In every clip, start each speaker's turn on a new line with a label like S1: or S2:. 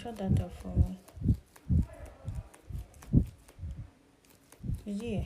S1: shut that up for me. Did you hear?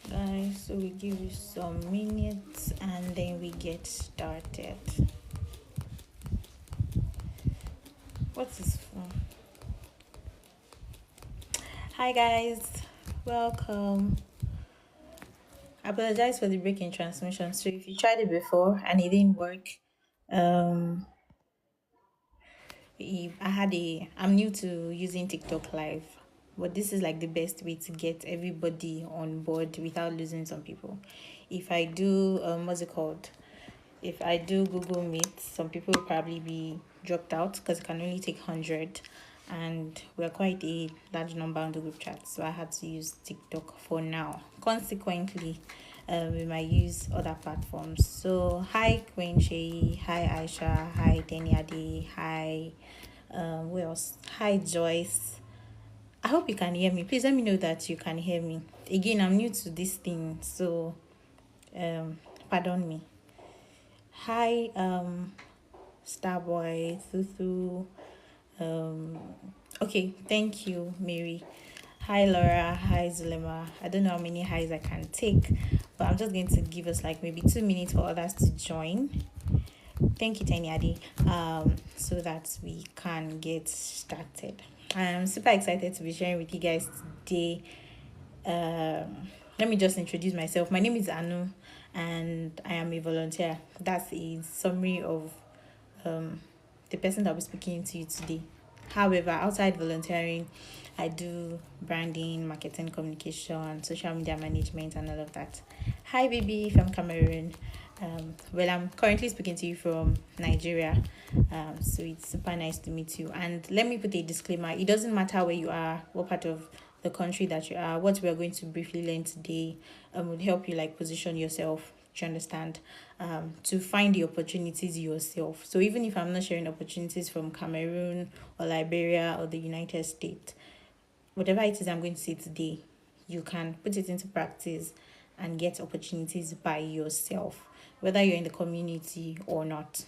S1: Guys, so we give you some minutes and then we get started. What is fun? Hi guys, welcome. I apologize for the break in transmission. So if you tried it before and it didn't work, um I'm new to using TikTok live, but this is like the best way to get everybody on board without losing some people. If I do what's it called, if I do Google Meet, some people will probably be dropped out because it can only take 100, and we're quite a large number on the group chat, so I had to use TikTok for now. Consequently, we might use other platforms. So hi Queen Shay, hi Aisha, hi Deniade, hi who else? Hi Joyce. I hope you can hear me. Please let me know that you can hear me. Again, I'm new to this thing, so pardon me. Hi Starboy, Thuthu. Um, okay, thank you, Mary. Hi Laura, hi Zulema. I don't know how many highs I can take, but I'm just going to give us like maybe 2 minutes for others to join. Thank you, Tiny Adi. So that we can get started. I'm super excited to be sharing with you guys today. Let me just introduce myself. My name is Anu, and I am a volunteer. That's a summary of the person that will be speaking to you today. However, outside volunteering, I do branding, marketing, communication, social media management, and all of that. Hi, baby, from Cameroon. Well, I'm currently speaking to you from Nigeria. So it's super nice to meet you. And let me put a disclaimer: it doesn't matter where you are, what part of the country that you are. What we are going to briefly learn today would help you like position yourself. Do you understand? To find the opportunities yourself. So even if I'm not sharing opportunities from Cameroon or Liberia or the United States, whatever it is I'm going to say today, you can put it into practice and get opportunities by yourself, whether you're in the community or not.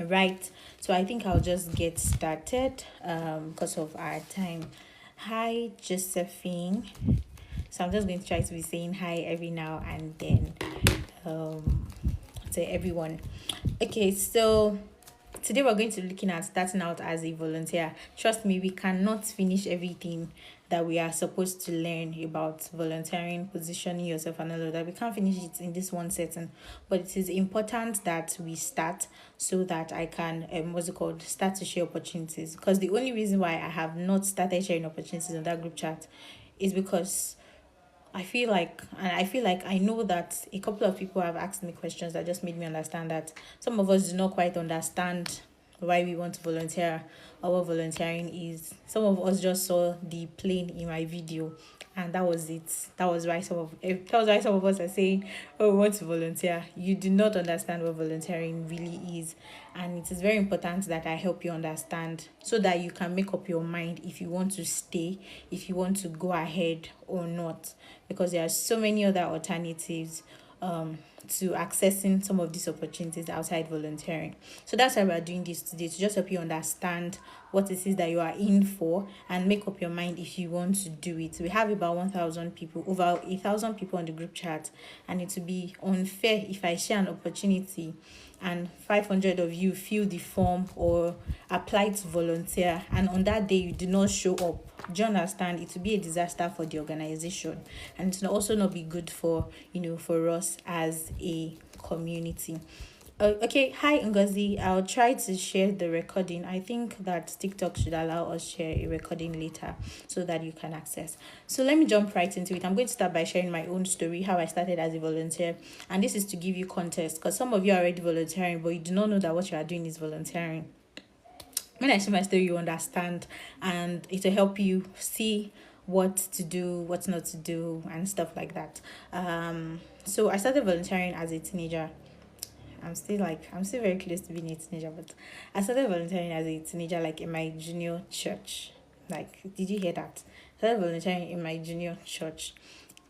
S1: Right. So I think I'll just get started because of our time. Hi, Josephine. So I'm just going to try to be saying hi every now and then um, to everyone. Okay, so today we're going to be looking at starting out as a volunteer. Trust me, we cannot finish everything that we are supposed to learn about volunteering, positioning yourself, and all of that. We can't finish it in this one setting, but it is important that we start so that I can start to share opportunities. Because the only reason why I have not started sharing opportunities on that group chat is because I feel like I know that a couple of people have asked me questions that just made me understand that some of us do not quite understand why we want to volunteer or what volunteering is. Some of us just saw the plane in my video and that was it. That was why some of us are saying, oh, we want to volunteer. You do not understand what volunteering really is, and it is very important that I help you understand so that you can make up your mind if you want to stay, if you want to go ahead or not, because there are so many other alternatives to accessing some of these opportunities outside volunteering. So that's why we're doing this today, to just help you understand what it is that you are in for and make up your mind if you want to do it. We have about 1,000 people, over 1,000 people on the group chat, and it would be unfair if I share an opportunity and 500 of you fill the form or apply to volunteer, and on that day you do not show up. Do you understand? It will be a disaster for the organization, and it will also not be good for for us as a community. Okay, hi Ngozi. I'll try to share the recording. I think that TikTok should allow us share a recording later so that you can access. So let me jump right into it. I'm going to start by sharing my own story, how I started as a volunteer. And this is to give you context because some of you are already volunteering, but you do not know that what you are doing is volunteering. When I share my story, you understand, and it will help you see what to do, what not to do, and stuff like that. So I started volunteering as a teenager. I'm still very close to being a teenager, but I started volunteering as a teenager, like in my junior church. Like, did you hear that? I started volunteering in my junior church,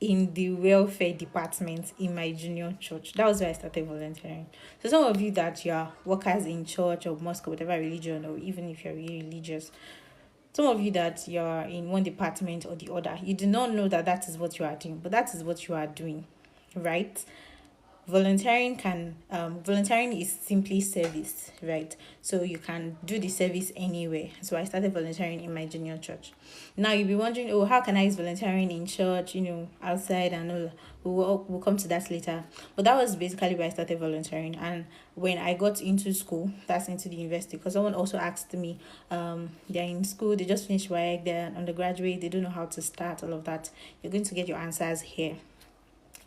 S1: in the welfare department in my junior church. That was where I started volunteering. So some of you that you are workers in church or mosque or whatever religion, or even if you're really religious, some of you that you're in one department or the other, you do not know that that is what you are doing, but that is what you are doing, right? Volunteering is simply service, right? So you can do the service anywhere. So I started volunteering in my junior church. Now you'll be wondering, oh, how can I use volunteering in church, outside and all. We'll come to that later. But that was basically where I started volunteering. And when I got into school, that's into the university, because someone also asked me, they're in school, they just finished work, they're an undergraduate, they don't know how to start, all of that. You're going to get your answers here.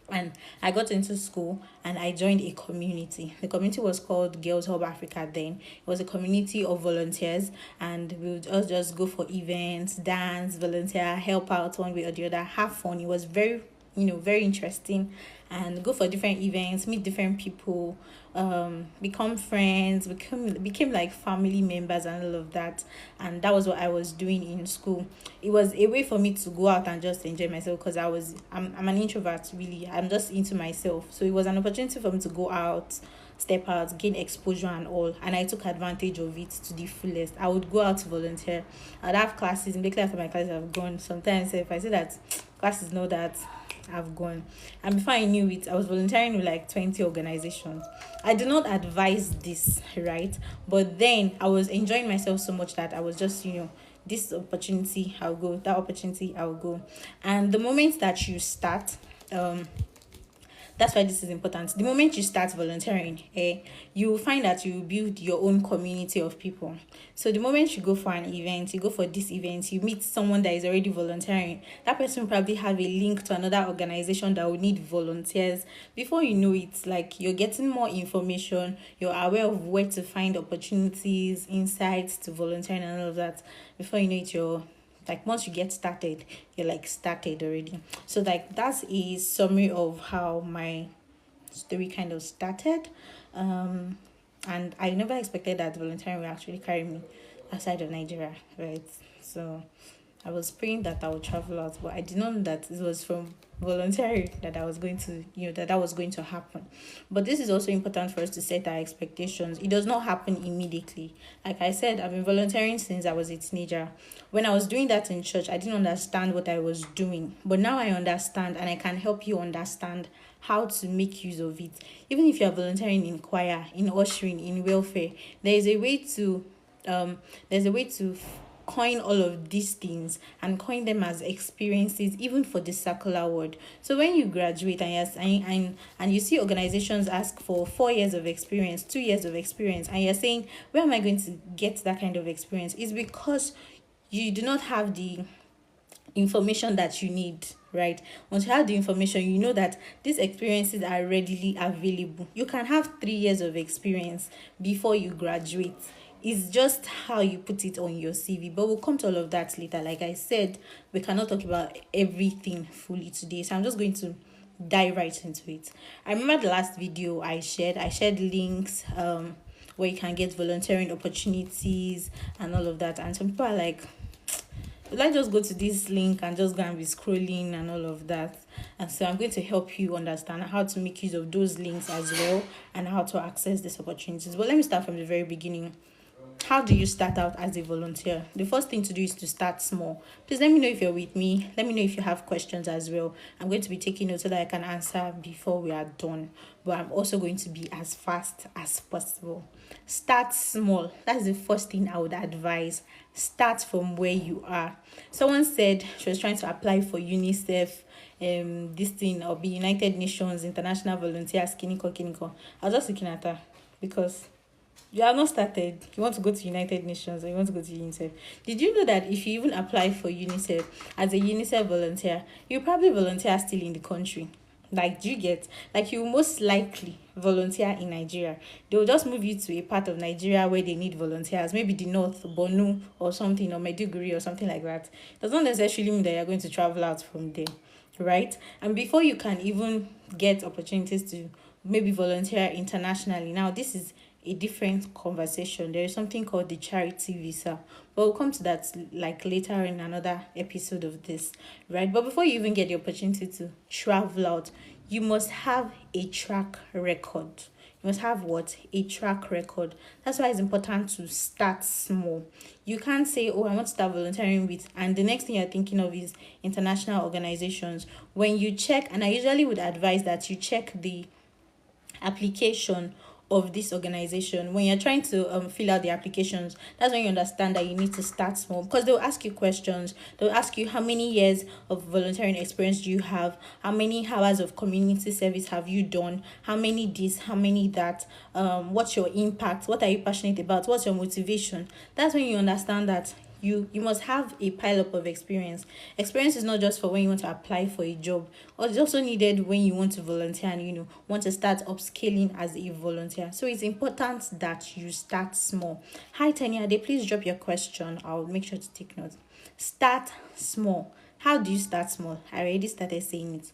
S1: And I got into school and I joined a community. The community was called Girls Hub Africa then. It was a community of volunteers, and we would all just go for events, dance, volunteer, help out one way or the other, have fun. It was very interesting, and go for different events, meet different people, become friends, became like family members and all of that. And that was what I was doing in school. It was a way for me to go out and just enjoy myself, because I'm an introvert, really. I'm just into myself. So it was an opportunity for me to go out, step out, gain exposure and all, and I took advantage of it to the fullest. I would go out to volunteer. I'd have classes, immediately after my classes have gone. Sometimes if I say that class is not that, I've gone. And before I knew it, I was volunteering with like 20 organizations. I do not advise this, right? But then I was enjoying myself so much that I was just, this opportunity, I'll go, that opportunity, I'll go. And the moment that you start, that's why this is important. The moment you start volunteering, you will find that you build your own community of people. So the moment you go for an event, you go for this event, you meet someone that is already volunteering, that person will probably have a link to another organization that will need volunteers. Before you know it, like, you're getting more information, you're aware of where to find opportunities, insights to volunteering and all of that. Before you know it, you're like, once you get started, you're like started already. So like, that's a summary of how my story kind of started. And I never expected that volunteering would actually carry me outside of Nigeria, right? So I was praying that I would travel out, but I did not know that it was from volunteering that I was going to, that was going to happen. But this is also important for us to set our expectations. It does not happen immediately. Like I said, I've been volunteering since I was a teenager. When I was doing that in church, I didn't understand what I was doing. But now I understand, and I can help you understand how to make use of it. Even if you're volunteering in choir, in ushering, in welfare, there's a way to coin all of these things and coin them as experiences, even for the circular world. So when you graduate and you see organizations ask for 4 years of experience, 2 years of experience, and you're saying, where am I going to get that kind of experience? It's because you do not have the information that you need, right? Once you have the information, you know that these experiences are readily available. You can have 3 years of experience before you graduate. It's just how you put it on your CV. But we'll come to all of that later. Like I said, we cannot talk about everything fully today. So I'm just going to dive right into it. I remember the last video I shared links where you can get volunteering opportunities and all of that. And some people are like, let's just go to this link and just go and be scrolling and all of that. And so I'm going to help you understand how to make use of those links as well, and how to access these opportunities. But let me start from the very beginning. How do you start out as a volunteer? The first thing to do is to start small. Please let me know if you're with me. Let me know if you have questions as well. I'm going to be taking notes so that I can answer before we are done. But I'm also going to be as fast as possible. Start small. That's the first thing I would advise. Start from where you are. Someone said she was trying to apply for UNICEF, this thing, or be United Nations International Volunteers, Kiniko. I was just looking at her because you have not started. You want to go to United Nations or you want to go to UNICEF. Did you know that if you even apply for UNICEF as a UNICEF volunteer, you probably volunteer still in the country? Like, do you get? Like, you most likely volunteer in Nigeria. They will just move you to a part of Nigeria where they need volunteers, maybe the north, Borno or something, or Maiduguri or something like that. Does not necessarily mean that you're going to travel out from there, right? And before you can even get opportunities to maybe volunteer internationally, now this is a different conversation. There is something called the charity visa, but we'll come to that like later in another episode of this, right? But before you even get the opportunity to travel out, you must have a track record. You must have what? A track record. That's why it's important to start small. You can't say, oh, I want to start volunteering with, and the next thing you're thinking of is international organizations. When you check, and I usually would advise that you check the application of this organization. When you're trying to fill out the applications, that's when you understand that you need to start small, because they'll ask you questions. They'll ask you, how many years of volunteering experience do you have? How many hours of community service have you done? How many this, how many that? What's your impact? What are you passionate about? What's your motivation? That's when you understand that you must have a pile up of experience. Experience is not just for when you want to apply for a job, or it's also needed when you want to volunteer and want to start upscaling as a volunteer. So it's important that you start small. Hi Tanya, please drop your question. I'll make sure to take notes. Start small. How do you start small? I already started saying it.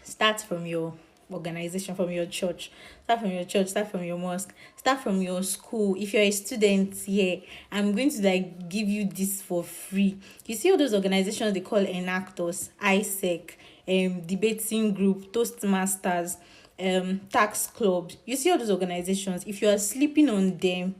S1: Start from your organization, from your church. Start from your church, start from your mosque, start from your school. If you're a student here, I'm going to like give you this for free. You see all those organizations they call enactors, ISEC, debating group, Toastmasters, tax clubs. You see all those organizations. If you are sleeping on them,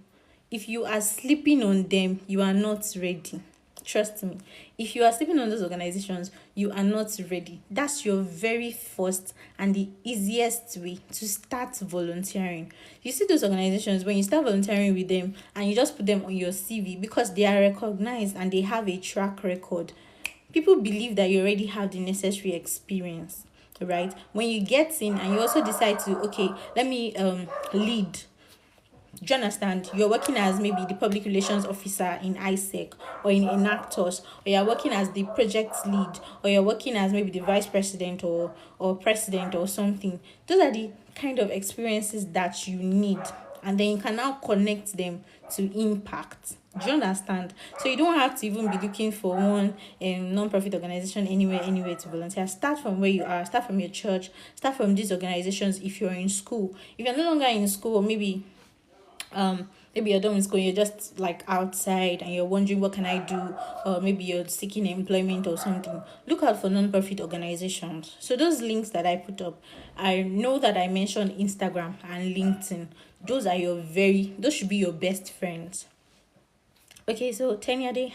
S1: you are not ready. Trust me. If you are sleeping on those organizations, you are not ready. That's your very first and the easiest way to start volunteering. You see those organizations, when you start volunteering with them and you just put them on your CV because they are recognized and they have a track record, people believe that you already have the necessary experience, right? When you get in and you also decide to, okay, let me lead. Do you understand? You're working as maybe the public relations officer in ISEC or in Enactors, or you're working as the project lead, or you're working as maybe the vice president or president or something. Those are the kind of experiences that you need. And then you can now connect them to impact. Do you understand? So you don't have to even be looking for one non-profit organization anywhere to volunteer. Start from where you are. Start from your church. Start from these organizations if you're in school. If you're no longer in school, maybe you're done with school, you're just like outside and you're wondering what can I do, or maybe you're seeking employment or something, look out for non-profit organizations. So those links that I put up, I know that I mentioned Instagram and LinkedIn. Those should be your best friends. Okay, so 10-year day,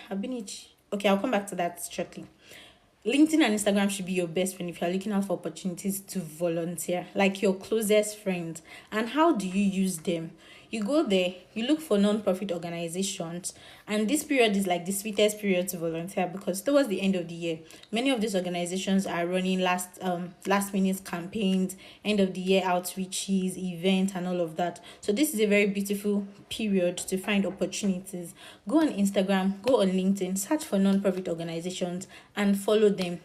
S1: okay, I'll come back to that shortly. LinkedIn and Instagram should be your best friend if you're looking out for opportunities to volunteer, like your closest friends. And how do you use them? You go there, you look for non-profit organizations, and this period is like the sweetest period to volunteer because towards the end of the year, many of these organizations are running last minute campaigns, end of the year outreaches, events, and all of that. So this is a very beautiful period to find opportunities. Go on Instagram, go on LinkedIn, search for non-profit organizations and follow them.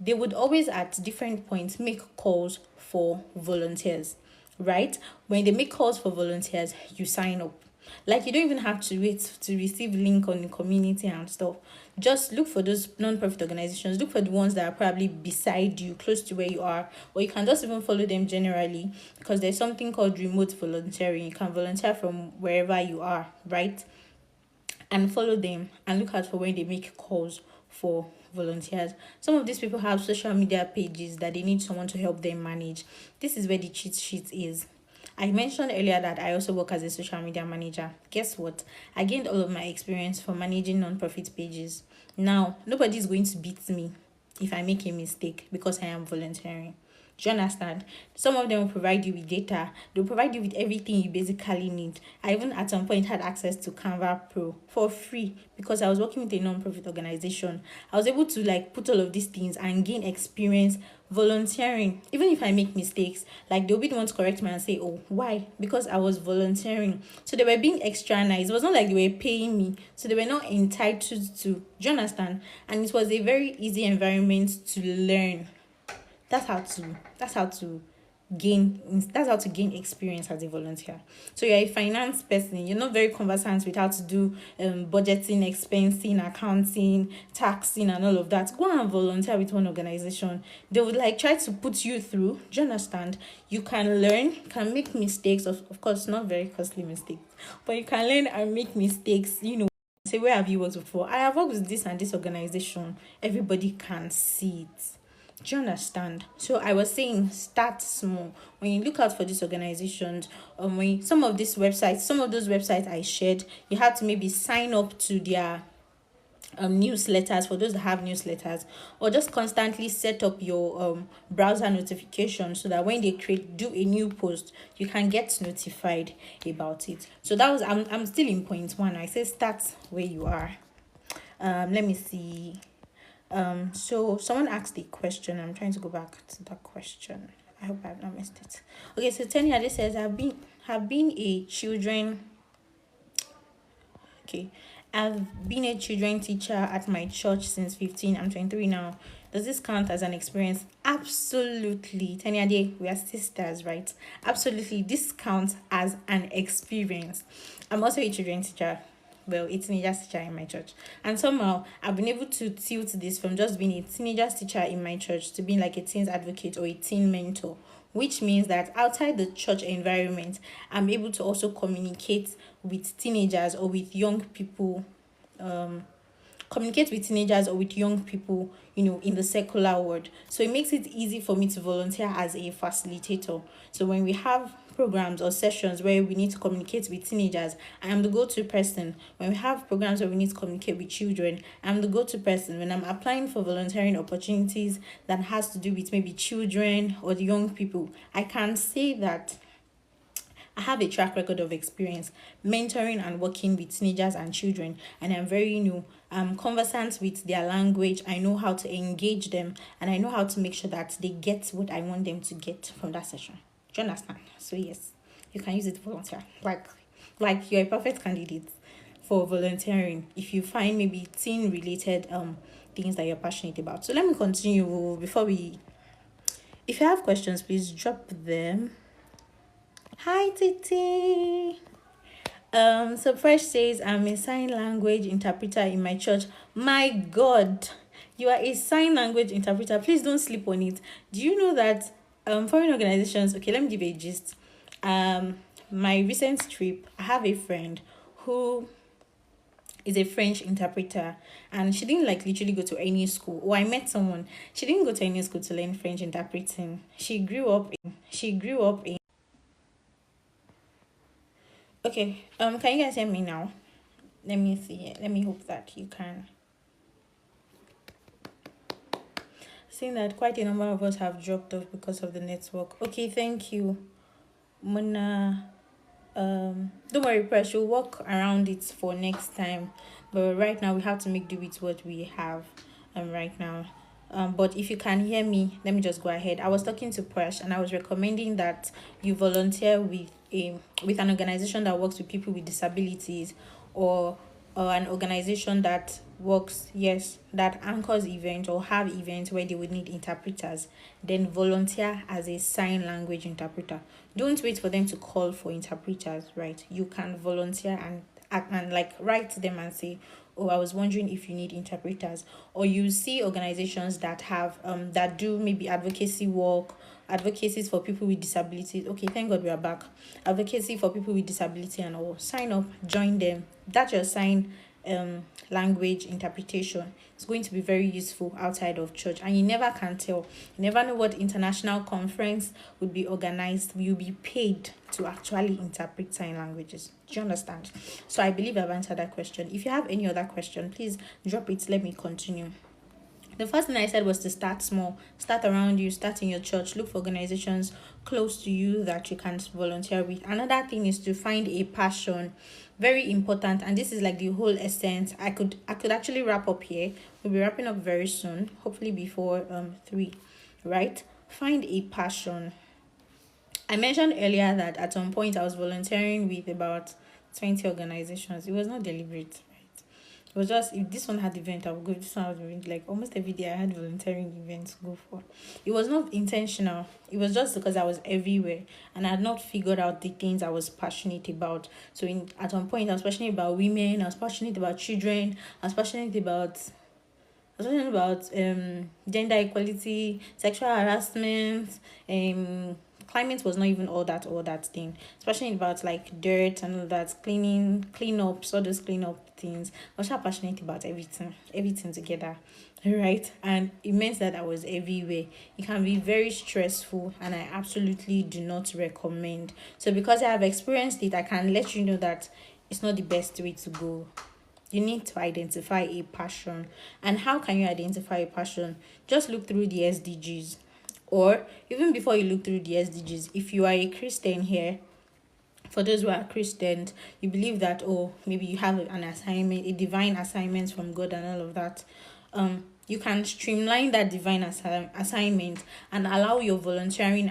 S1: They would always at different points make calls for volunteers. Right? When they make calls for volunteers, you sign up. Like, you don't even have to wait to receive link on the community and stuff. Just look for those non-profit organizations. Look for the ones that are probably beside you, close to where you are, or you can just even follow them generally, because there's something called remote volunteering. You can volunteer from wherever you are, right? And follow them and look out for when they make calls for volunteers. Some of these people have social media pages that they need someone to help them manage. This is where the cheat sheet is. I mentioned earlier that I also work as a social media manager. Guess what? I gained all of my experience from managing non-profit pages. Now, nobody is going to beat me if I make a mistake because I am volunteering. Do you understand? Some of them will provide you with data. They'll provide you with everything you basically need. I even at some point had access to Canva Pro for free because I was working with a non-profit organization. I was able to like put all of these things and gain experience volunteering. Even if I make mistakes, like they'll be the ones to correct me and say, oh, why? Because I was volunteering. So they were being extra nice. It was not like they were paying me. So they were not entitled to. Do you understand? And it was a very easy environment to learn. That's how to gain that's how to gain experience as a volunteer. So you're a finance person, you're not very conversant with how to do budgeting, expensing, accounting, taxing, and all of that. Go and volunteer with one organization. They would like try to put you through. Do you understand? You can learn, can make mistakes, of course not very costly mistakes, but you can learn and make mistakes, say, where have you worked before? I have worked with this and this organization. Everybody can see it. Do you understand? So I was saying, start small. When you look out for these organizations, when some of those websites I shared, you have to maybe sign up to their newsletters for those that have newsletters, or just constantly set up your browser notification so that when they do a new post, you can get notified about it. So that was I'm still in point one. I say start where you are. Let me see. So someone asked a question. I'm trying to go back to that question. I hope I've not missed it. Okay, so Tanya says have been a children. Okay, I've been a children teacher at my church since 15. I'm 23 now. Does this count as an experience? Absolutely. Tanya, we are sisters, right? Absolutely. This counts as an experience. I'm also a children teacher. Well, a teenagers teacher in my church. And somehow I've been able to tilt this from just being a teenagers teacher in my church to being like a teens advocate or a teen mentor, which means that outside the church environment, I'm able to also communicate with teenagers or with young people, in the secular world. So it makes it easy for me to volunteer as a facilitator. So when we have programs or sessions where we need to communicate with teenagers, I am the go-to person. When we have programs where we need to communicate with children, I'm the go-to person. When I'm applying for volunteering opportunities that has to do with maybe children or the young people, I can say that I have a track record of experience mentoring and working with teenagers and children, and I'm very conversant with their language. I know how to engage them, and I know how to make sure that they get what I want them to get from that session. Do you understand? So yes, you can use it to volunteer. Like you're a perfect candidate for volunteering if you find maybe teen related things that you're passionate about. So let me continue before we. If you have questions, please drop them. Hi Titi. So Fresh says I'm a sign language interpreter in my church. My God, you are a sign language interpreter. Please don't sleep on it. Do you know that foreign organizations? Okay, let me give you a gist. My recent trip, I have a friend who is a French interpreter, and she didn't like literally go to any school. Or I met someone. She didn't go to any school to learn French interpreting. She grew up in. Okay. Can you guys hear me now? Let me see. Let me hope that you can. Seeing that quite a number of us have dropped off because of the network. Okay, thank you, Mona. Don't worry, press. We'll work around it for next time. But right now we have to make do with what we have. Right now. But if you can hear me, let me just go ahead. I was talking to Prash and I was recommending that you volunteer with an organization that works with people with disabilities, or an organization that that anchors events or have events where they would need interpreters. Then volunteer as a sign language interpreter. Don't wait for them to call for interpreters, right? You can volunteer and like write to them and say, oh, I was wondering if you need interpreters. Or you see organizations that have that do maybe advocacies for people with disabilities. Okay, thank God we are back. Advocacy for people with disability and all. Sign up, join them. That's your sign language interpretation. It's going to be very useful outside of church, and you never can tell. You never know what international conference would be organized. You'll be paid to actually interpret sign languages. Do you understand? So I believe I've answered that question. If you have any other question, please drop it. Let me continue. The first thing I said was to start small. Start around you, start in your church, look for organizations close to you that you can volunteer with. Another thing is to find a passion. Very important, and this is like the whole essence. I could actually wrap up here. We'll be wrapping up very soon, hopefully before 3, right? Find a passion. I mentioned earlier that at some point I was volunteering with about 20 organizations. It was not deliberate, right? It was just, if this one had event, I would go. This one had event. Like almost every day, I had volunteering events to go for. It was not intentional. It was just because I was everywhere and I had not figured out the things I was passionate about. So at one point, I was passionate about women. I was passionate about children. I was passionate about gender equality, sexual harassment, climate was not even all that thing. Especially about like dirt and all that, cleanups, all those cleanup things. I was just passionate about everything together. Right. And it meant that I was everywhere. It can be very stressful and I absolutely do not recommend. So because I have experienced it, I can let you know that it's not the best way to go. You need to identify a passion. And how can you identify a passion? Just look through the SDGs. Or even before you look through the SDGs, if you are a Christian here, for those who are Christians, you believe that, oh, maybe you have an assignment, a divine assignment from God and all of that. You can streamline that divine assignment and allow your volunteering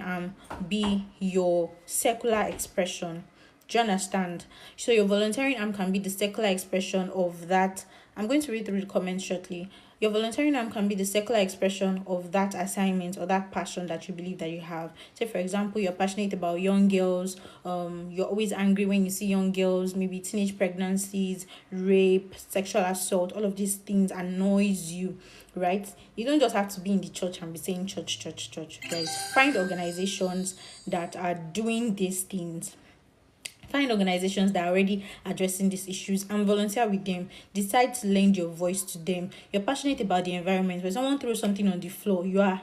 S1: be your secular expression. Do you understand? So your volunteering arm can be the secular expression of that. I'm going to read through the comments shortly. Your volunteering arm can be the secular expression of that assignment or that passion that you believe that you have. Say, for example, you're passionate about young girls. You're always angry when you see young girls, maybe teenage pregnancies, rape, sexual assault. All of these things annoys you, right? You don't just have to be in the church and be saying church, church, church. Guys, find organizations that are doing these things. Find organizations that are already addressing these issues and volunteer with them. Decide to lend your voice to them. You're passionate about the environment. When someone throws something on the floor, you're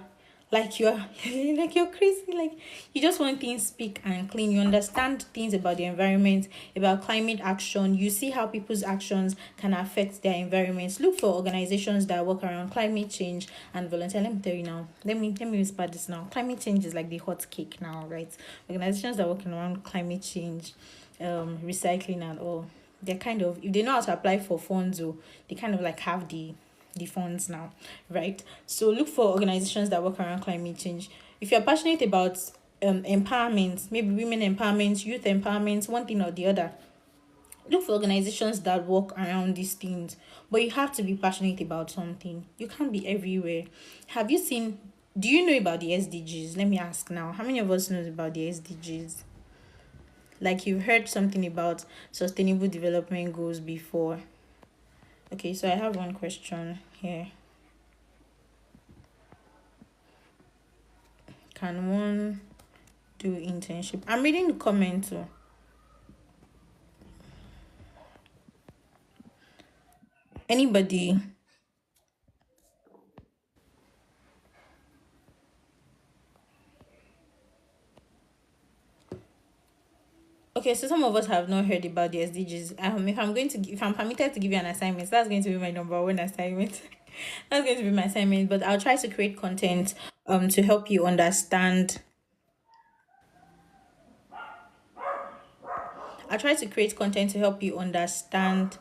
S1: like you're crazy. Like you just want things speak and clean. You understand things about the environment, about climate action. You see how people's actions can affect their environments. Look for organizations that work around climate change and volunteer. Let me tell you now. Let me whisper this now. Climate change is like the hot cake now, right? Organizations that work around climate change, recycling and all, they're kind of, if they know how to apply for funds, or they kind of like have the funds now, right? So look for organizations that work around climate change. If you're passionate about empowerment, maybe women empowerment, youth empowerment, one thing or the other, look for organizations that work around these things. But you have to be passionate about something. You can't be everywhere. Have you seen, do you know about the SDGs? Let me ask now, how many of us knows about the SDGs? Like you've heard something about sustainable development goals before. Okay, so I have one question here. Can one do internship? I'm reading the comment too. Anybody? Okay, so some of us have not heard about the SDGs. If I'm permitted to give you an assignment, that's going to be my number one assignment. That's going to be my assignment. But I'll try to create content to help you understand. I'll try to create content to help you understand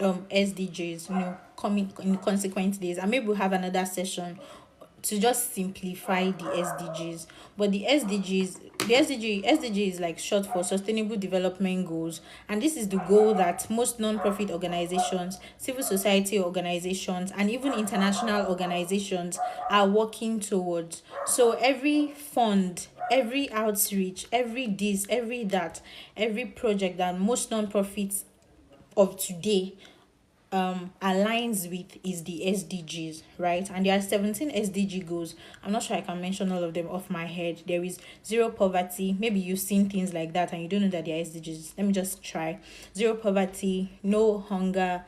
S1: SDGs, coming in consequent days, and maybe we'll have another session to just simplify the SDGs. But the SDG is like short for Sustainable Development Goals, and this is the goal that most non-profit organizations, civil society organizations, and even international organizations are working towards. So every fund, every outreach, every this, every that, every project that most non-profits of today aligns with is the SDGs, right? And there are 17 SDG goals. I'm not sure I can mention all of them off my head. There is zero poverty. Maybe you've seen things like that and you don't know that they are SDGs. Let me just try. Zero poverty, no hunger,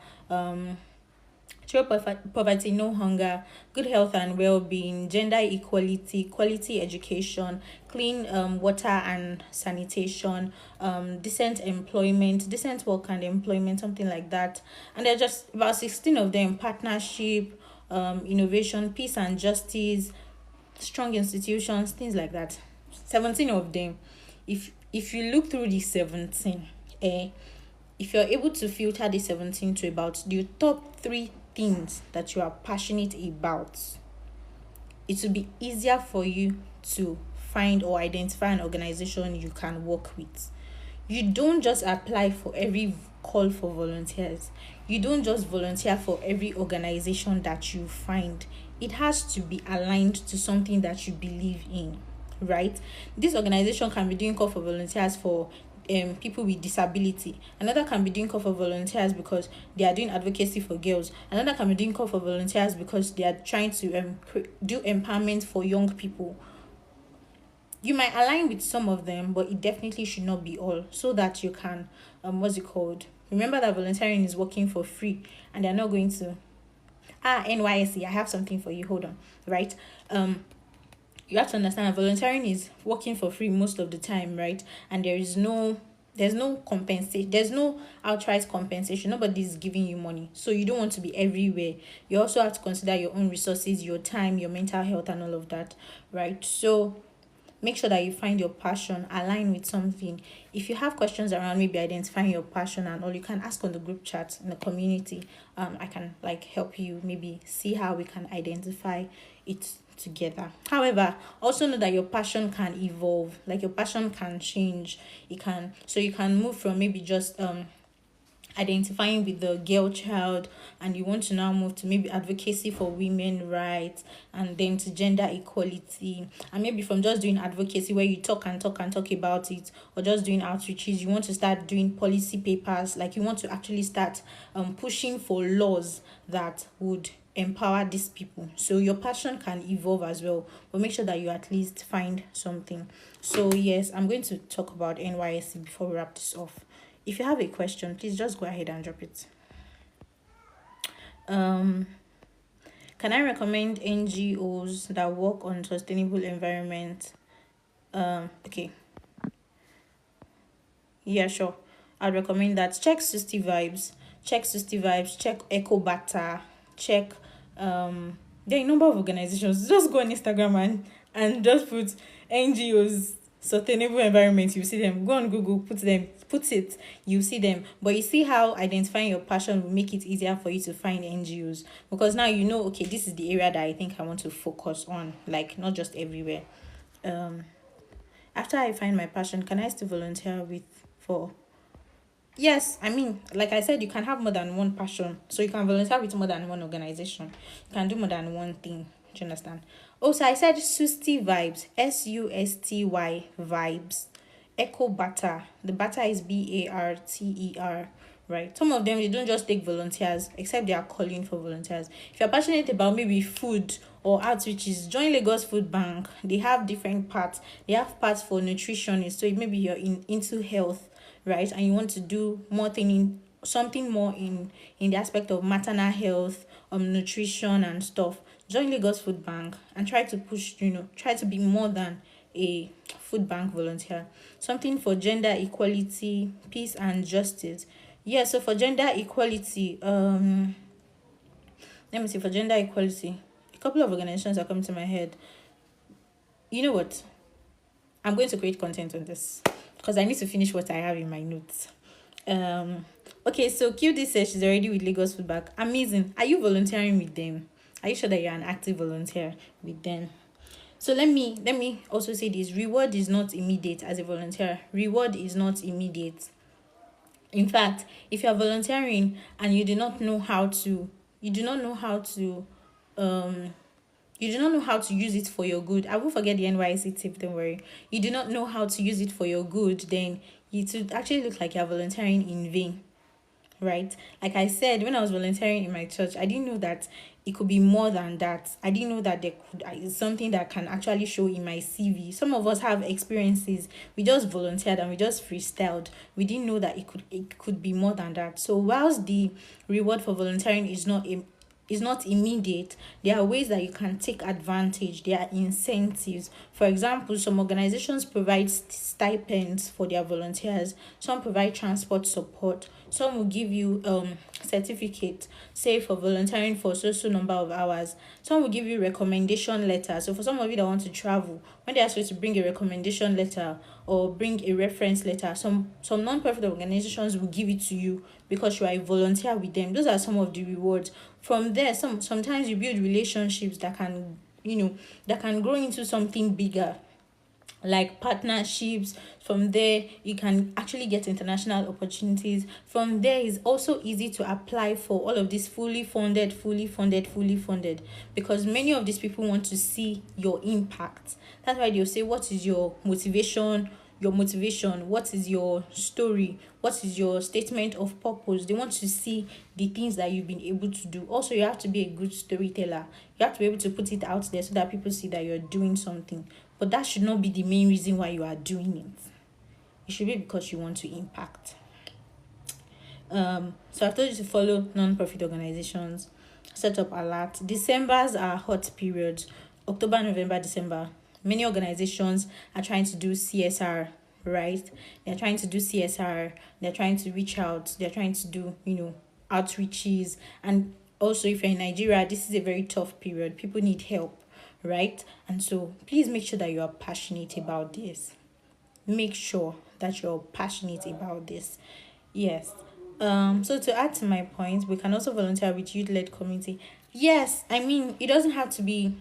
S1: poverty, no hunger, good health and well-being, gender equality, quality education, clean water and sanitation, decent employment, decent work and employment, something like that. And there are just about 16 of them: partnership, innovation, peace and justice, strong institutions, things like that. 17 of them. If you look through the 17, if you're able to filter the 17 to about the top three things that you are passionate about, it will be easier for you to find or identify an organization you can work with. You don't just apply for every call for volunteers. You don't just volunteer for every organization that you find. It has to be aligned to something that you believe in, right? This organization can be doing call for volunteers for people with disability. Another can be doing call for volunteers because they are doing advocacy for girls. Another can be doing call for volunteers because they are trying to do empowerment for young people. You might align with some of them, but it definitely should not be all, so that you can what's it called, remember that volunteering is working for free, and they're not going to NYSC, I have something for you, hold on, right? You have to understand that volunteering is working for free most of the time, right? And there's no compensation, there's no outright compensation, nobody's giving you money, so you don't want to be everywhere. You also have to consider your own resources, your time, your mental health, and all of that, right? So make sure that you find your passion, align with something. If you have questions around maybe identifying your passion and all, you can ask on the group chat in the community. I can like help you maybe see how we can identify it together. However, also know that your passion can evolve, like your passion can change. You can move from maybe just identifying with the girl child, and you want to now move to maybe advocacy for women rights, and then to gender equality, and maybe from just doing advocacy where you talk and talk and talk about it, or just doing outreaches, you want to start doing policy papers, like you want to actually start pushing for laws that would empower these people. So your passion can evolve as well, but make sure that you at least find something. So yes, I'm going to talk about NYSC before we wrap this off. If you have a question, please just go ahead and drop it. Um, can I recommend NGOs that work on sustainable environment? Okay. Yeah, sure. I'd recommend that. Check 60 Vibes. Check Echo Bata. Check there are a number of organizations. Just go on Instagram and just put NGOs sustainable environment, you see them. Go on Google, put it, you see them. But you see how identifying your passion will make it easier for you to find NGOs, because now you know, okay, this is the area that I think I want to focus on, like not just everywhere. After I find my passion, can I still volunteer with for Yes, I mean, like I said, you can have more than one passion. So you can volunteer with more than one organization. You can do more than one thing. Do you understand? Also, I said Susty Vibes. SUSTY Vibes. Echo Bata. The Bata is BARTER. Right? Some of them, they don't just take volunteers, except they are calling for volunteers. If you're passionate about maybe food or outreaches, join Lagos Food Bank. They have different parts. They have parts for nutritionists. So maybe you're into health, right, and you want to do something more in the aspect of maternal health, nutrition and stuff, join Lagos Food Bank and try to push, try to be more than a food bank volunteer. Something for gender equality, peace and justice. Yeah, so for gender equality, let me see, for gender equality, a couple of organizations are coming to my head. You know what, I'm going to create content on this because I need to finish what I have in my notes. Okay, so QD says she's already with Lagos Food Bank. Amazing. Are you volunteering with them? Are you sure that you're an active volunteer with them? So let me also say this. Reward is not immediate as a volunteer. Reward is not immediate. In fact, if you're volunteering and you do not know how to use it for your good. I will forget the NYC tip, don't worry. You do not know how to use it for your good, then it would actually look like you're volunteering in vain, right? Like I said, when I was volunteering in my church, I didn't know that it could be more than that. I didn't know that it's something that can actually show in my CV. Some of us have experiences. We just volunteered and we just freestyled. We didn't know that it could be more than that. So whilst the reward for volunteering is not immediate, there are ways that you can take advantage. There are incentives. For example, some organizations provide stipends for their volunteers. Some provide transport support. Some will give you certificate, say for volunteering for so number of hours. Some will give you recommendation letters. So for some of you that want to travel, when they ask you to bring a recommendation letter or bring a reference letter, some non-profit organizations will give it to you because you are a volunteer with them. Those are some of the rewards. From there, sometimes you build relationships that can grow into something bigger. like partnerships. From there you can actually get international opportunities. From there is also easy to apply for all of this fully funded, because many of these people want to see your impact. That's why they'll say, what is your motivation, what is your story, what is your statement of purpose. They want to see the things that you've been able to do. Also, you have to be a good storyteller. You have to be able to put it out there so that people see that you're doing something. But that should not be the main reason why you are doing it. It should be because you want to impact. So I've told you to follow non-profit organizations, set up alert. December's are hot periods. October, November, December. Many organizations are trying to do CSR, right? They're trying to do CSR. They're trying to reach out. They're trying to do, outreaches. And also, if you're in Nigeria, this is a very tough period. People need help, right? And so please make sure that you are passionate about this. Make sure that you're passionate about this. Yes. So to add to my point, we can also volunteer with youth-led community. Yes, I mean, it doesn't have to be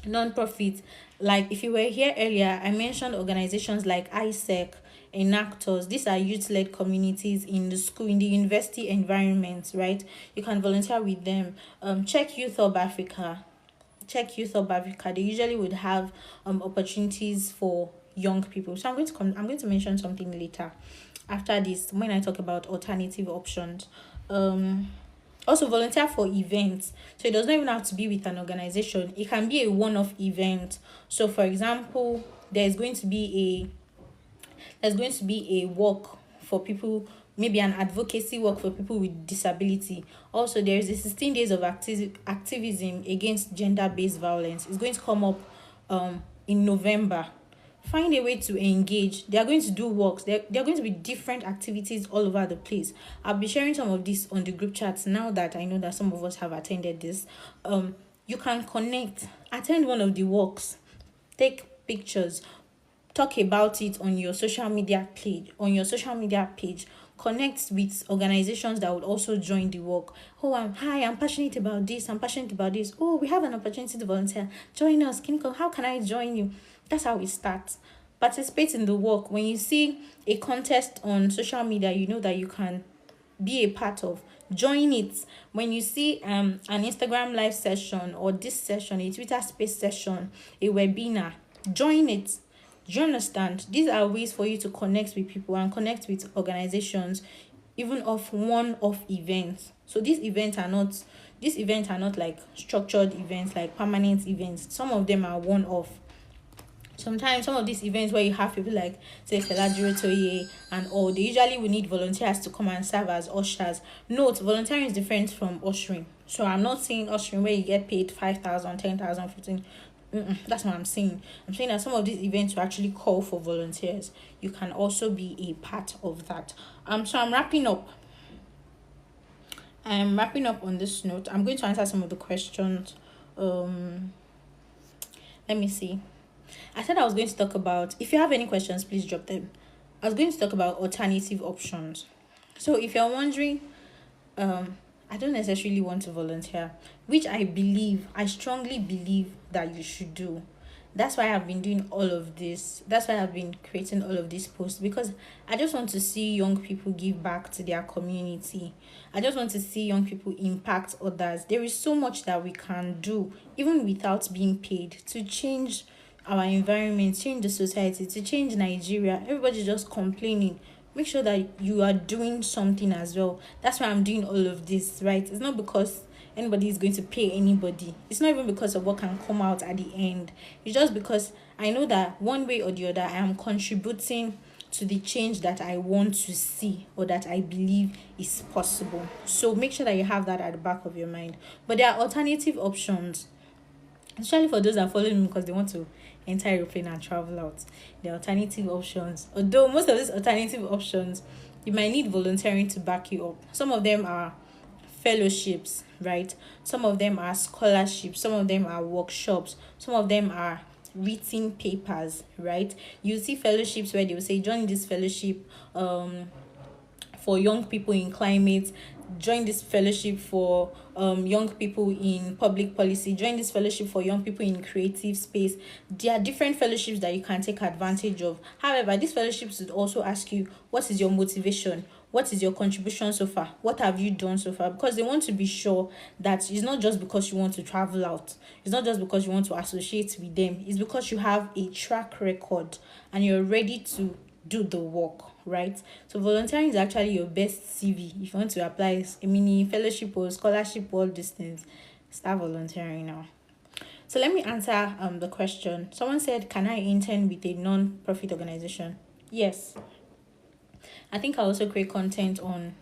S1: non-profit. Like if you were here earlier, I mentioned organizations like ISEC, enactors. These are youth-led communities in the school, in the university environment, right? You can volunteer with them. Check Youth Hub Africa. They usually would have opportunities for young people. So I'm going to mention something later after this when I talk about alternative options. Also volunteer for events. So it does not even have to be with an organization. It can be a one-off event. So for example, there's going to be a work for people, maybe an advocacy work for people with disability. Also, there's the 16 days of activism against gender-based violence. It's going to come up in November. Find a way to engage. They are going to do works. There are going to be different activities all over the place. I'll be sharing some of this on the group chats now that I know that some of us have attended this. You can connect, attend one of the works, take pictures, talk about it on your social media page. Connect with organizations that would also join the work. Oh, I'm passionate about this. Oh, we have an opportunity to volunteer. Join us. How can I join you? That's how it starts. Participate in the work. When you see a contest on social media, you know that you can be a part of. Join it. When you see an Instagram live session, or this session, a Twitter space session, a webinar, join it. Do you understand? These are ways for you to connect with people and connect with organizations, even of one-off events. So these events are not like structured events, like permanent events. Some of them are one-off. Sometimes some of these events where you have people like, say, Fela Toye and all, they usually will need volunteers to come and serve as ushers. Note, volunteering is different from ushering. So I'm not saying ushering where you get paid 5,000, 10,000, 15. That's what I'm saying. I'm saying that some of these events will actually call for volunteers. You can also be a part of that. So I'm wrapping up. On this note. I'm going to answer some of the questions. Let me see. I said I was going to talk about, if you have any questions, please drop them. I was going to talk about alternative options. So if you're wondering, I don't necessarily want to volunteer, which I strongly believe that you should do. That's why I've been doing all of this. That's why I've been creating all of these posts, because I just want to see young people give back to their community. I just want to see young people impact others. There is so much that we can do, even without being paid, to change our environment, change the society, to change Nigeria. Everybody's just complaining. Make sure that you are doing something as well. That's why I'm doing all of this, right? It's not because anybody is going to pay anybody. It's not even because of what can come out at the end. It's just because I know that one way or the other, I am contributing to the change that I want to see, or that I believe is possible. So make sure that you have that at the back of your mind. But there are alternative options, especially for those that are following me because they want to enter airplane and travel out. The alternative options, although most of these alternative options, you might need volunteering to back you up. Some of them are fellowships, right? Some of them are scholarships. Some of them are workshops. Some of them are written papers, right? You see fellowships where they will say, join this fellowship for young people in climate. join this fellowship for young people in public policy, join this fellowship for young people in creative space. There are different fellowships that you can take advantage of. However, these fellowships would also ask you, what is your motivation, what is your contribution so far, what have you done so far, because they want to be sure that it's not just because you want to travel out, it's not just because you want to associate with them, it's because you have a track record and you're ready to do the work, right? So volunteering is actually your best CV if you want to apply a mini fellowship or scholarship, all these things. Start volunteering now. So let me answer the question. Someone said, can I intern with a non-profit organization? Yes. I think I also create content on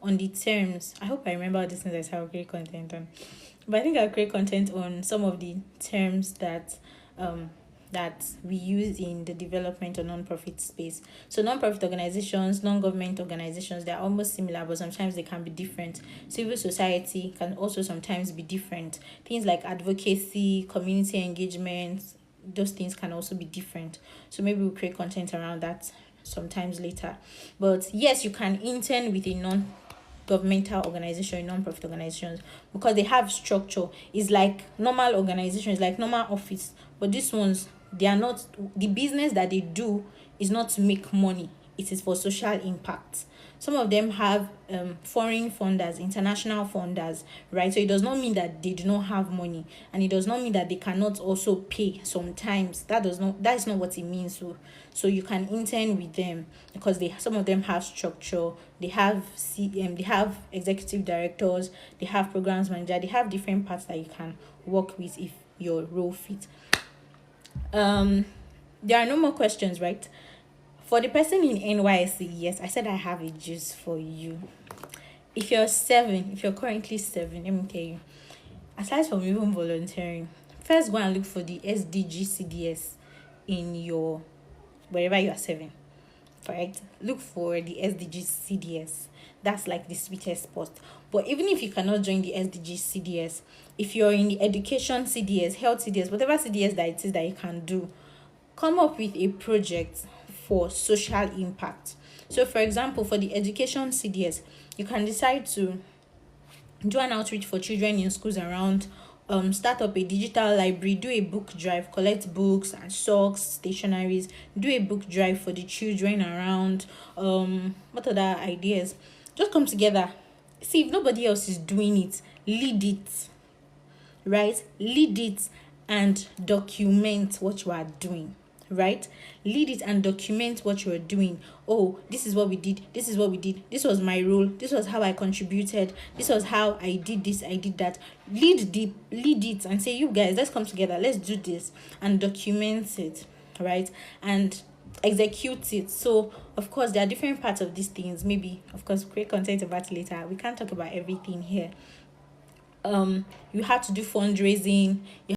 S1: the terms. I hope I remember all these things I said I'll create content on. But I think I'll create content on some of the terms that we use in the development of non-profit space. So non-profit organizations, non-government organizations, they're almost similar, but sometimes they can be different. Civil society can also sometimes be different. Things like advocacy, community engagement, those things can also be different. So maybe we'll create content around that sometimes later. But yes, you can intern with a non-governmental organization, non-profit organizations, because they have structure. It's like normal organizations, like normal office, but these ones, they are not, the business that they do is not to make money, it is for social impact. Some of them have foreign funders, international funders, right? So it does not mean that they do not have money, and it does not mean that they cannot also pay sometimes. That is not what it means. So you can intern with them because some of them have structure, they have they have executive directors, they have programs manager, they have different parts that you can work with if your role fits. There are no more questions, right? For the person in NYC, yes, I said I have a juice for you. If you're currently 7, let me tell you, aside from even volunteering, first go and look for the SDG CDS in your wherever you are serving. Correct? Look for the SDG CDS. That's like the sweetest spot. But even if you cannot join the SDG CDS, if you're in the education CDS, health CDS, whatever CDS that it is that you can do, come up with a project for social impact. So for example, for the education CDS, you can decide to do an outreach for children in schools around, start up a digital library, do a book drive, collect books and socks, stationaries, do a book drive for the children around. What other ideas? Just come together. See, if nobody else is doing it, lead it, right? Lead it and document what you are doing, right? Lead it and document what you're doing. Oh, this is what we did, this is what we did, this was my role, this was how I contributed, this was how I did this, I did that. Lead it and say, you guys, let's come together, let's do this, and document it, right? And execute it. So of course there are different parts of these things. Maybe of course create content about it later. We can't talk about everything here. You have to do fundraising, you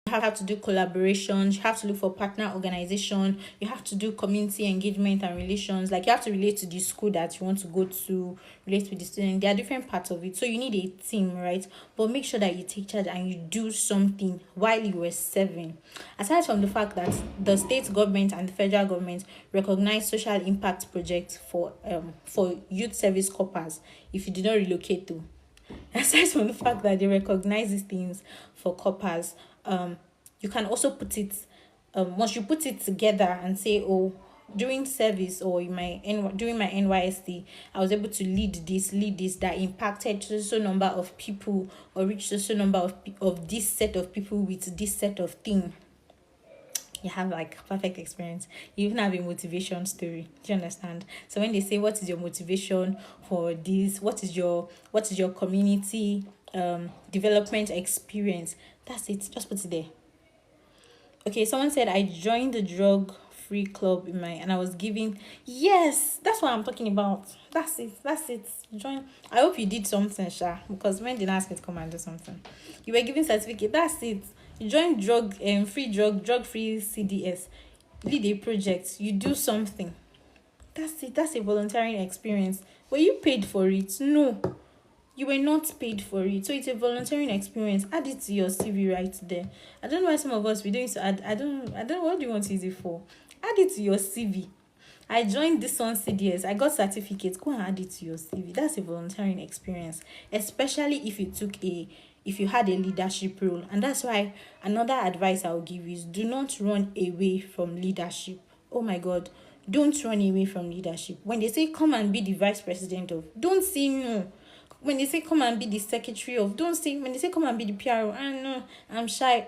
S1: have to do collaborations, you have to look for partner organization, you have to do community engagement and relations. Like you have to relate to the school that you want to go to, relate with the student. There are different parts of it, so you need a team, right? But make sure that you take charge and you do something while you were serving. Aside from the fact that the state government and the federal government recognize social impact projects for youth service corps if you did not relocate to. Aside from the fact that they recognize these things for corpers, you can also put it, once you put it together and say, oh, during service or during my NYSC, I was able to lead this that impacted so number of people or reached so number of this set of people with this set of thing. You have like perfect experience. You even have a motivation story. Do you understand? So when they say what is your motivation for this, what is your community development experience, that's it. Just put it there. Okay, someone said I joined the drug free club and I was giving. Yes, that's what I'm talking about. That's it. Join. I hope you did something, Sha, because when didn't ask you to come and do something. You were giving certificate. That's it. You join drug free CDS. Lead a project. You do something. That's it. That's a volunteering experience. Were you paid for it? No. You were not paid for it. So it's a volunteering experience. Add it to your CV right there. I don't know why some of us we don't used to add. I don't know what do you want to use it for. Add it to your CV. I joined this on CDS. I got certificates. Go and add it to your CV. That's a volunteering experience, especially if you had a leadership role. And that's why another advice I'll give is do not run away from leadership. Oh my God, don't run away from leadership. When they say come and be the vice president of, don't say no. When they say come and be the secretary of, don't say. When they say come and be the PRO, I know I'm shy.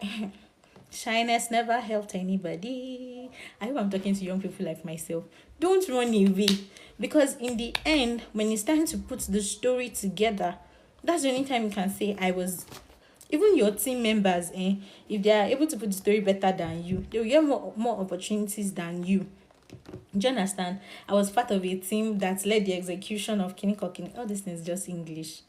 S1: Shyness never helped anybody. I hope I'm talking to young people like myself. Don't run away. Because in the end, when it's time to put the story together, that's the only time you can say I was. Even your team members, if they are able to put the story better than you, they will get more opportunities than you. Do you understand? I was part of a team that led the execution of Kini. All this is just English.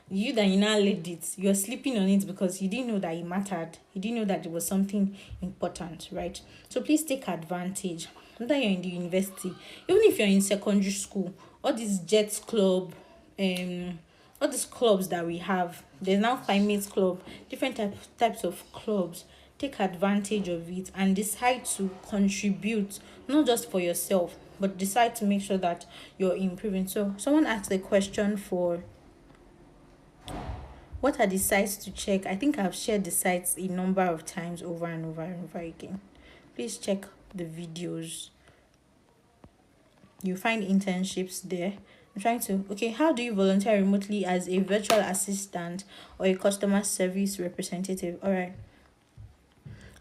S1: You that you now led it, you're sleeping on it because you didn't know that it mattered. You didn't know that it was something important, right? So please take advantage. Whether you're in the university, even if you're in secondary school, all these Jets club, all these clubs that we have, there's now climate club, different types of clubs. Take advantage of it and decide to contribute, not just for yourself, but decide to make sure that you're improving. So someone asked a question for what are the sites to check. I think I've shared the sites a number of times over and over and over again. Please check the videos. You find internships there. I'm trying to, okay, how do you volunteer remotely as a virtual assistant or a customer service representative? All right.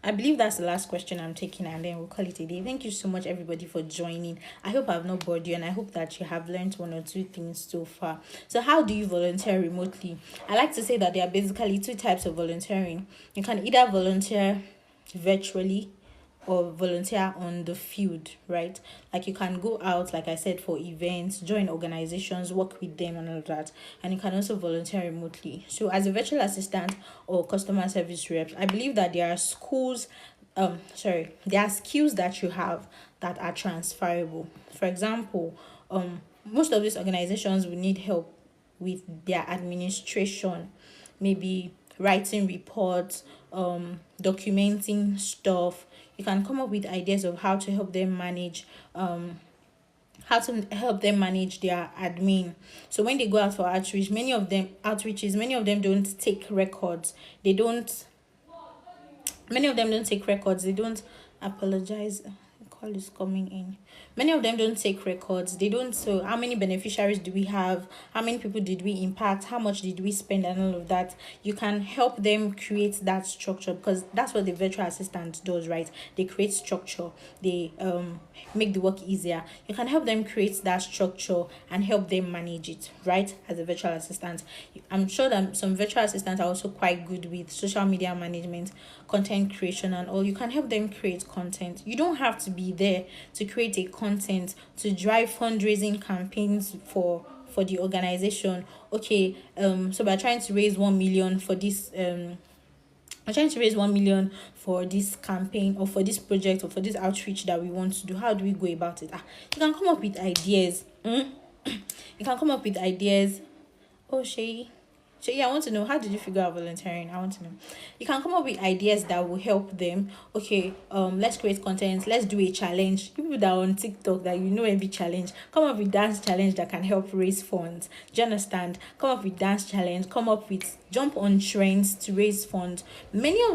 S1: I believe that's the last question I'm taking, and then we'll call it a day. Thank you so much, everybody, for joining. I hope I've not bored you, and I hope that you have learned one or two things so far. So how do you volunteer remotely? I like to say that there are basically two types of volunteering. You can either volunteer virtually or volunteer on the field, right? Like you can go out, like I said, for events, join organizations, work with them and all of that. And you can also volunteer remotely. So as a virtual assistant or customer service rep, I believe that there are there are skills that you have that are transferable. For example, most of these organizations will need help with their administration, maybe writing reports, documenting stuff. You can come up with ideas of how to help them manage their admin. So when they go out for many of them don't take records. Many of them don't take records. They don't apologize. Call is coming in. Many of them don't take records. They don't. So how many beneficiaries do we have? How many people did we impact? How much did we spend and all of that? You can help them create that structure, because that's what the virtual assistant does, right? They create structure. They make the work easier. You can help them create that structure and help them manage it, right? As a virtual assistant, I'm sure that some virtual assistants are also quite good with social media management, content creation and all. You can help them create content. You don't have to be there to create a content to drive fundraising campaigns for the organization. Okay, so we're trying to raise 1 million for this we're trying to raise 1 million for this campaign or for this project or for this outreach that we want to do. How do we go about it? You can come up with ideas. You can come up with ideas. Oh, Shay, I want to know, how did you figure out volunteering? I want to know. You can come up with ideas that will help them. Okay, let's create content. Let's do a challenge. People that are on TikTok that every challenge, come up with dance challenge that can help raise funds. Do you understand? Come up with dance challenge. Come up with jump on trends to raise funds.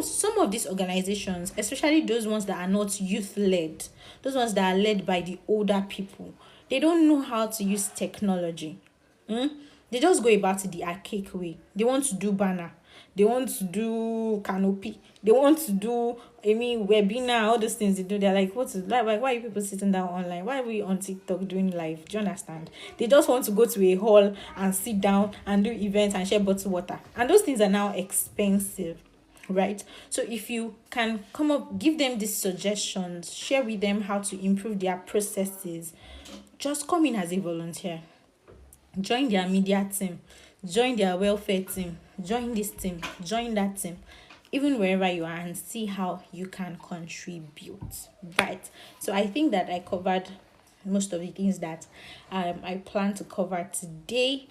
S1: Some of these organizations, especially those ones that are not youth led, those ones that are led by the older people, they don't know how to use technology. They just go about it the archaic way. They want to do banner. They want to do canopy. They want to do, webinar, all those things they do. They're like, why are you people sitting down online? Why are we on TikTok doing live? Do you understand? They just want to go to a hall and sit down and do events and share bottled water. And those things are now expensive, right? So if you can come up, give them these suggestions, share with them how to improve their processes, just come in as a volunteer. Join their media team, join their welfare team, join this team, join that team, even wherever you are, and see how you can contribute, right? So I think that I covered most of the things that I plan to cover today.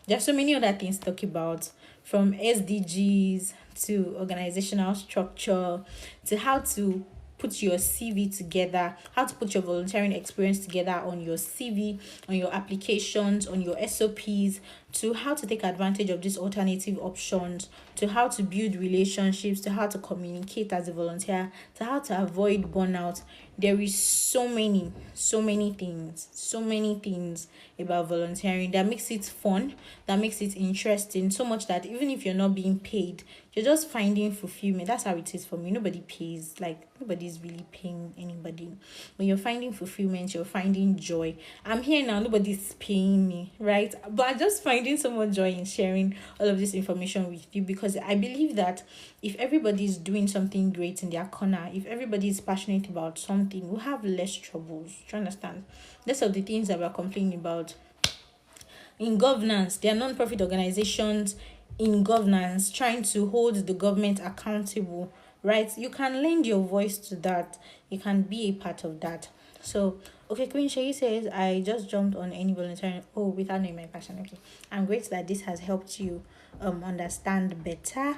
S1: There's so many other things to talk about, from SDGs to organizational structure to how to put your CV together, how to put your volunteering experience together on your CV, on your applications, on your SOPs, to how to take advantage of these alternative options, to how to build relationships, to how to communicate as a volunteer, to how to avoid burnout. There is so many things about volunteering that makes it fun, that makes it interesting, so much that even if you're not being paid, you're just finding fulfillment. That's how it is for me. Nobody pays, like nobody's really paying anybody. When you're finding fulfillment, you're finding joy. I'm here now, nobody's paying me, right? But I'm just finding so much joy in sharing all of this information with you, because I believe that if everybody's doing something great in their corner, if everybody is passionate about something, we'll have less troubles. Do you understand? Less of the things that we're complaining about. In governance, there are non-profit organizations in governance trying to hold the government accountable, right? You can lend your voice to that. You can be a part of that. So, okay, Queen Shay says, I just jumped on any volunteering. Oh, without knowing my passion. Okay. I'm grateful that this has helped you understand better.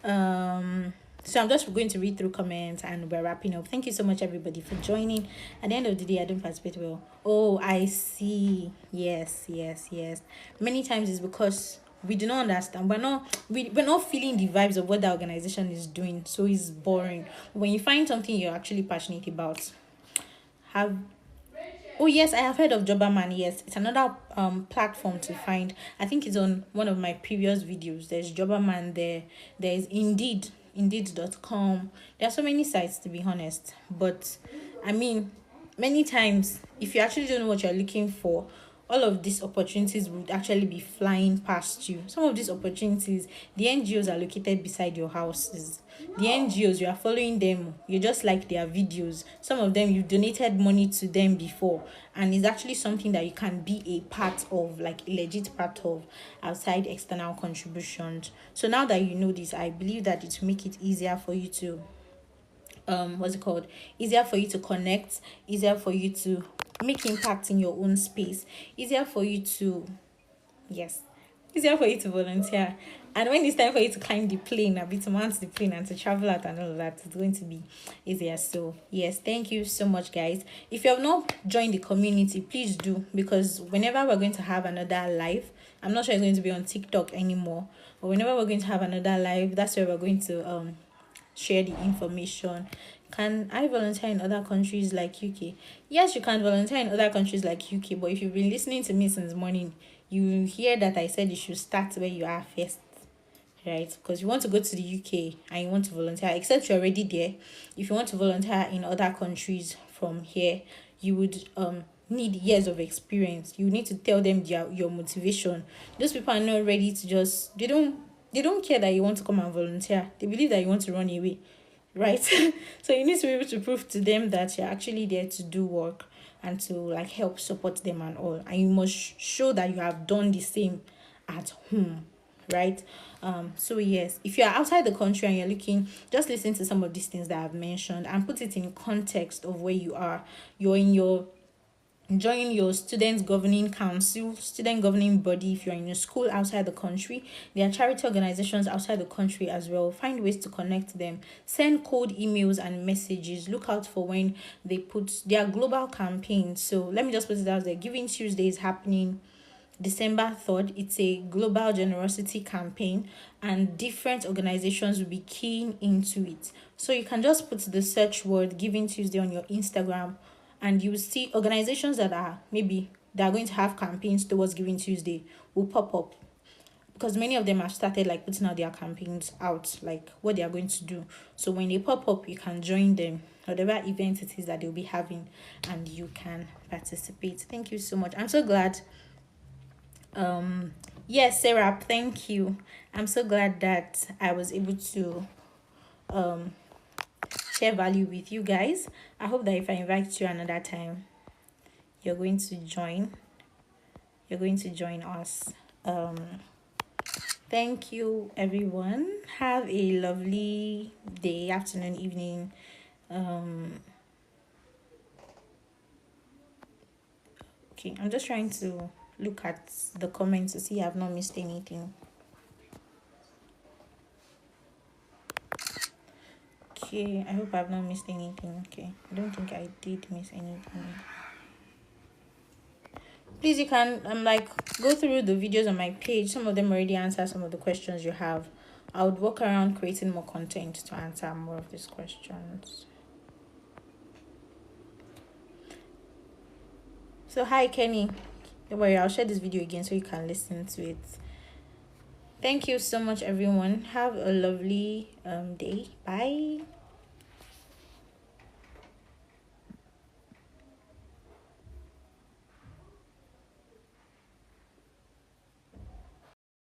S1: um so I'm just going to read through comments and we're wrapping up. Thank you so much, everybody, for joining. At the end of the day, I don't participate well. Oh, I see. Yes, yes, yes. Many times it's because we do not understand. We're not feeling the vibes of what the organization is doing. So it's boring. When you find something you're actually passionate about, have oh yes, I have heard of Jobberman. Yes, it's another platform to find. I think it's on one of my previous videos. There's Jobberman there. There's Indeed.com. There are so many sites, to be honest. But I mean, many times if you actually don't know what you're looking for, all of these opportunities would actually be flying past you. Some of these opportunities, the NGOs are located beside your houses. The NGOs, you are following them, you just like their videos. Some of them, you've donated money to them before, and it's actually something that you can be a part of, like a legit part of, outside external contributions. So now that you know this, I believe that it will make it easier for you to what's it called easier for you to connect, easier for you to make impact in your own space, easier for you to, yes, easier for you to volunteer. And when it's time for you to climb the plane, a bit to mount the plane and to travel out and all of that, it's going to be easier. So yes, thank you so much, guys. If you have not joined the community, please do, because whenever we're going to have another live, I'm not sure it's going to be on TikTok anymore, but whenever we're going to have another live, that's where we're going to share the information. Can I volunteer in other countries like UK? Yes, you can volunteer in other countries like UK, but if you've been listening to me since morning, you hear that I said you should start where you are first, right? Because you want to go to the UK and you want to volunteer, except you're already there. If you want to volunteer in other countries from here, you would need years of experience. You need to tell them your motivation. Those people are not ready to just, they don't care that you want to come and volunteer. They believe that you want to run away, right? So you need to be able to prove to them that you're actually there to do work and to like help support them and all. And you must show that you have done the same at home, right? So yes, if you are outside the country and you're looking, just listen to some of these things that I've mentioned and put it in context of where you are. You're in your join your student governing council, student governing body. If you're in a school outside the country, there are charity organizations outside the country as well. Find ways to connect them. Send cold emails and messages. Look out for when they put their global campaigns. So let me just put it out there. Giving Tuesday is happening December 3rd. It's a global generosity campaign, and different organizations will be keying into it. So you can just put the search word Giving Tuesday on your Instagram, and you will see organizations that are going to have campaigns towards Giving Tuesday will pop up, because many of them have started like putting out their campaigns out, like what they are going to do. So when they pop up, you can join them, whatever event it is that they'll be having, and you can participate. Thank you so much. I'm so glad. Yes, Sarah, thank you. I'm so glad that I was able to share value with you guys. I hope that if I invite you another time, you're going to join. You're going to join us. Thank you, everyone. Have a lovely day, afternoon, evening. Okay. Okay, I'm just trying to look at the comments to see I've not missed anything. Okay, I hope I've not missed anything. Okay, I don't think I did miss anything. Please, you can like go through the videos on my page. Some of them already answer some of the questions you have. I would work around creating more content to answer more of these questions. So hi Kenny. Don't worry, I'll share this video again so you can listen to it. Thank you so much everyone. Have a lovely day. Bye.